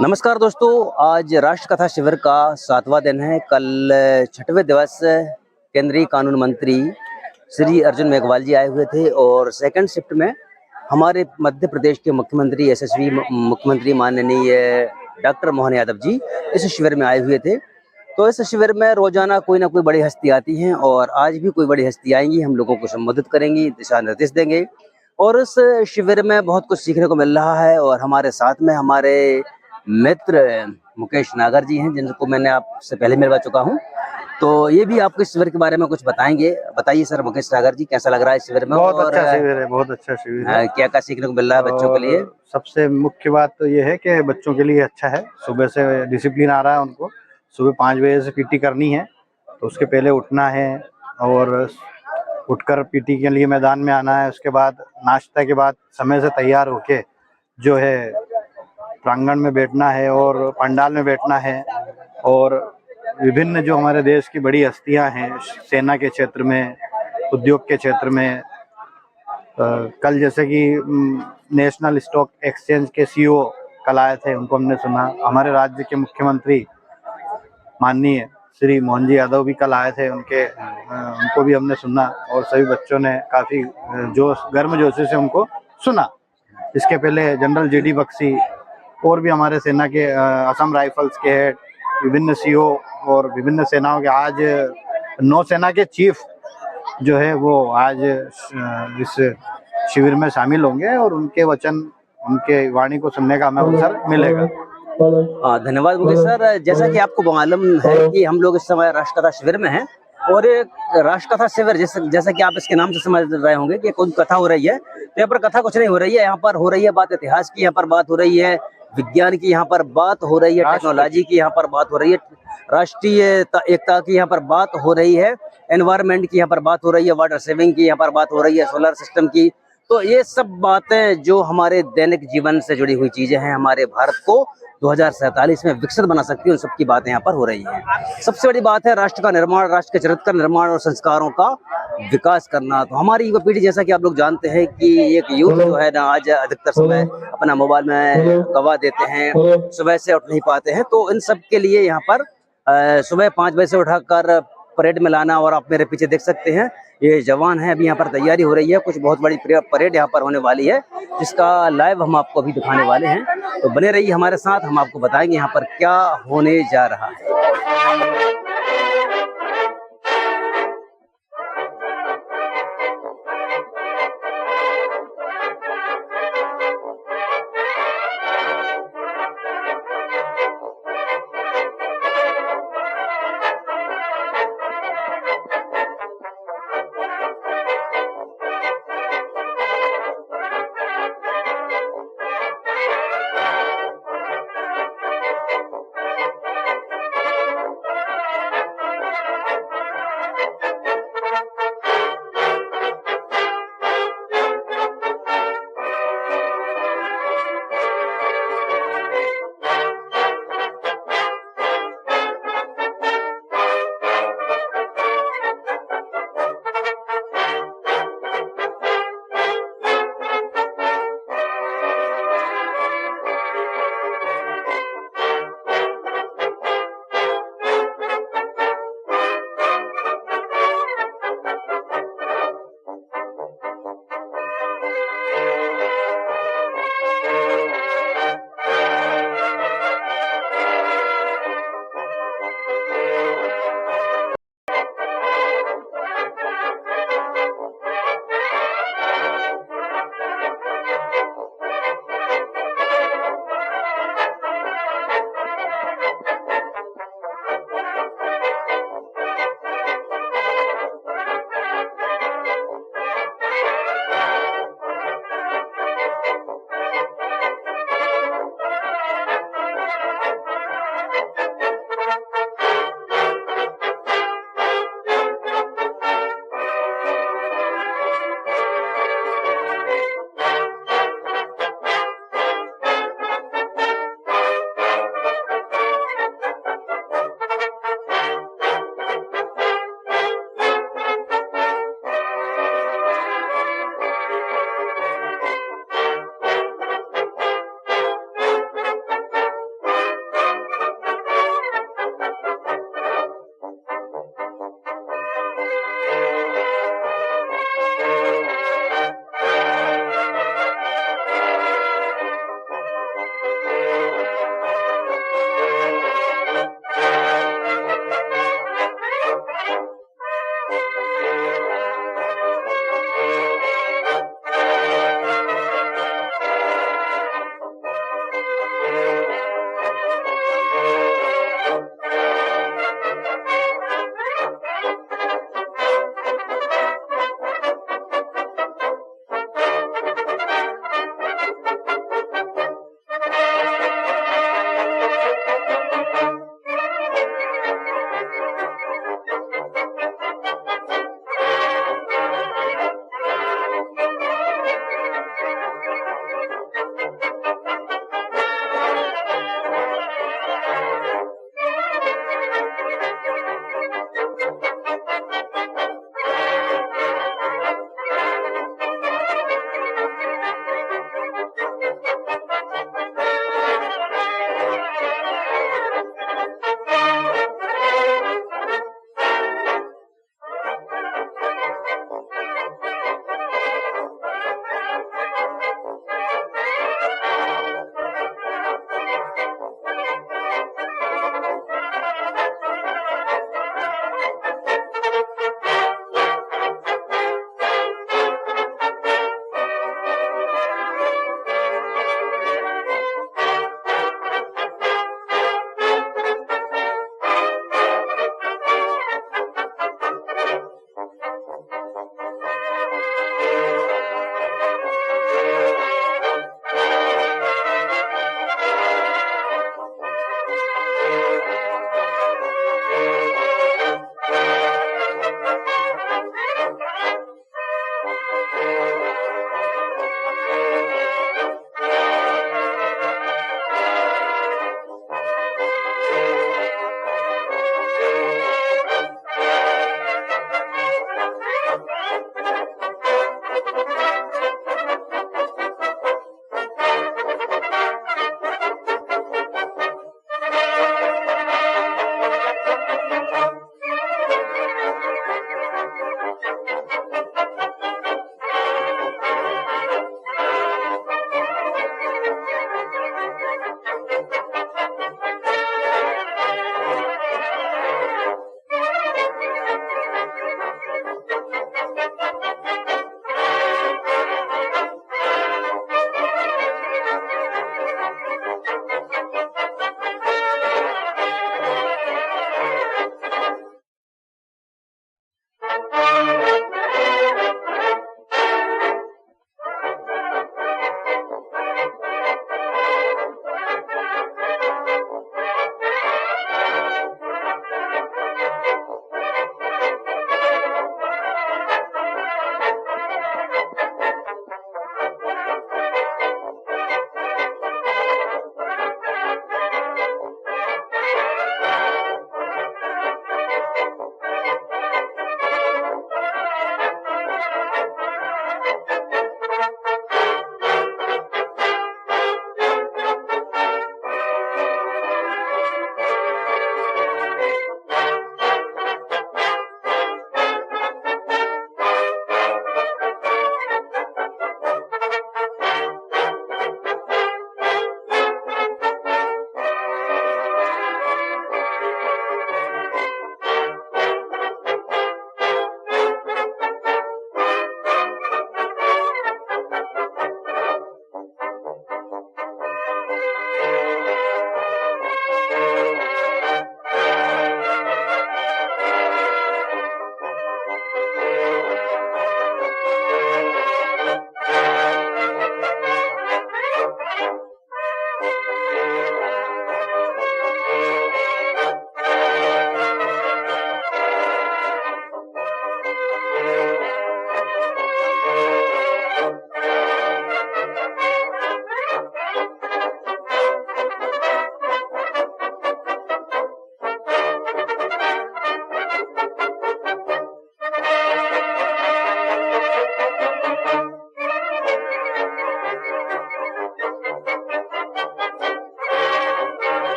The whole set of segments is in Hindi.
नमस्कार दोस्तों, आज राष्ट्र कथा शिविर का 7वां दिन है। कल 6वें दिवस केंद्रीय कानून मंत्री श्री अर्जुन मेघवाल जी आए हुए थे और सेकंड शिफ्ट में हमारे मध्य प्रदेश के मुख्यमंत्री यशस्वी मुख्यमंत्री माननीय डॉक्टर मोहन यादव जी इस शिविर में आए हुए थे। तो इस शिविर में रोजाना कोई ना कोई बड़ी हस्ती आती हैं और आज भी कोई बड़ी हस्ती आएंगी, हम लोगों को संबोधित करेंगी, दिशा निर्देश देंगे और इस शिविर में बहुत कुछ सीखने को मिल रहा है। और हमारे साथ में हमारे मित्र मुकेश नागर जी हैं, जिनको मैंने आपसे पहले मिलवा चुका हूं। तो ये भी आपको इस शिविर के बारे में कुछ बताएंगे। बताइए सर मुकेश नागर जी, कैसा लग रहा है इस शिविर में बहुत और अच्छा शिविर है, बहुत अच्छा शिविर है। क्या क्या सीखने को मिल रहा है बच्चों के लिए? और सबसे मुख्य बात तो ये है कि बच्चों के लिए अच्छा है। सुबह से डिसिप्लिन आ रहा है उनको। सुबह 5 बजे से पीटी करनी है, तो उसके पहले उठना है और उठकर पीटी के लिए मैदान में आना है। उसके बाद नाश्ता के बाद समय से तैयार होके जो है प्रांगण में बैठना है और पंडाल में बैठना है। और विभिन्न जो हमारे देश की बड़ी हस्तियां हैं, सेना के क्षेत्र में, उद्योग के क्षेत्र में, कल जैसे कि नेशनल स्टॉक एक्सचेंज के सीईओ कल आए थे, उनको हमने सुना। हमारे राज्य के मुख्यमंत्री माननीय श्री मोहन जी यादव भी कल आए थे, उनको भी हमने सुना और सभी बच्चों ने काफ़ी जोश गर्मजोशी से उनको सुना। इसके पहले जनरल जीडी बख्शी और भी हमारे सेना के असम राइफल्स के हेड, विभिन्न सीईओ और विभिन्न सेनाओं के, आज नौसेना के चीफ जो है वो आज इस शिविर में शामिल होंगे और उनके वचन, उनके वाणी को सुनने का हमें अवसर मिलेगा। धन्यवाद मुकेश सर। जैसा कि आपको मालूम है कि हम लोग इस समय राष्ट्र कथा शिविर में हैं और ये राष्ट्र कथा शिविर जैसा कि आप इसके नाम से समझ रहे होंगे कि कोई कथा हो रही है, तो यहाँ पर कथा कुछ नहीं हो रही है। यहाँ पर हो रही है बात इतिहास की, यहाँ पर बात हो रही है विज्ञान की, यहाँ पर बात हो रही है टेक्नोलॉजी की, यहाँ पर बात हो रही है राष्ट्रीय एकता की, यहाँ पर बात हो रही है एनवायरमेंट की, यहाँ पर बात हो रही है वाटर सेविंग की, यहाँ पर बात हो रही है सोलर सिस्टम की। तो ये सब बातें जो हमारे दैनिक जीवन से जुड़ी हुई चीजें हैं, हमारे भारत को 2047 में विकसित बना सकती है, उन सब की बातें यहाँ पर हो रही हैं। सबसे बड़ी बात है राष्ट्र का निर्माण, राष्ट्र के चरित्र का निर्माण और संस्कारों का विकास करना। तो हमारी युवा पीढ़ी, जैसा कि आप लोग जानते हैं कि एक यूथ जो है ना, आज अधिकतर समय अपना मोबाइल में गवा देते हैं, सुबह से उठ नहीं पाते हैं। तो इन सब के लिए यहाँ पर सुबह 5 बजे से उठाकर परेड में लाना, और आप मेरे पीछे देख सकते हैं ये जवान है, अभी यहाँ पर तैयारी हो रही है। कुछ बहुत बड़ी परेड यहाँ पर होने वाली है, जिसका लाइव हम आपको अभी दिखाने वाले हैं। तो बने रहिए हमारे साथ, हम आपको बताएंगे यहाँ पर क्या होने जा रहा है।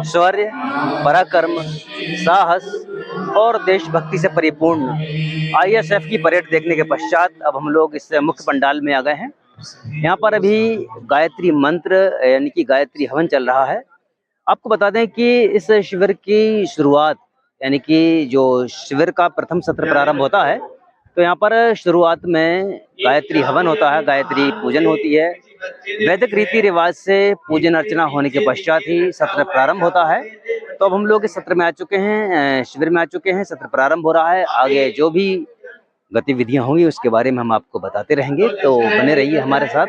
शौर्य, पराक्रम, साहस और देशभक्ति से परिपूर्ण आईएसएफ की परेड देखने के पश्चात अब हम लोग इस मुख्य पंडाल में आ गए हैं। यहाँ पर अभी गायत्री मंत्र यानी कि गायत्री हवन चल रहा है। आपको बता दें कि इस शिविर की शुरुआत यानी कि जो शिविर का प्रथम सत्र प्रारंभ होता है तो यहाँ पर शुरुआत में गायत्री हवन होता है, गायत्री पूजन होती है। वैदिक रीति रिवाज से पूजन अर्चना होने के पश्चात ही सत्र प्रारंभ होता है। तो अब हम लोग इस सत्र में आ चुके हैं, शिविर में आ चुके हैं, सत्र प्रारंभ हो रहा है। आगे जो भी गतिविधियां होंगी उसके बारे में हम आपको बताते रहेंगे, तो बने रहिए हमारे साथ।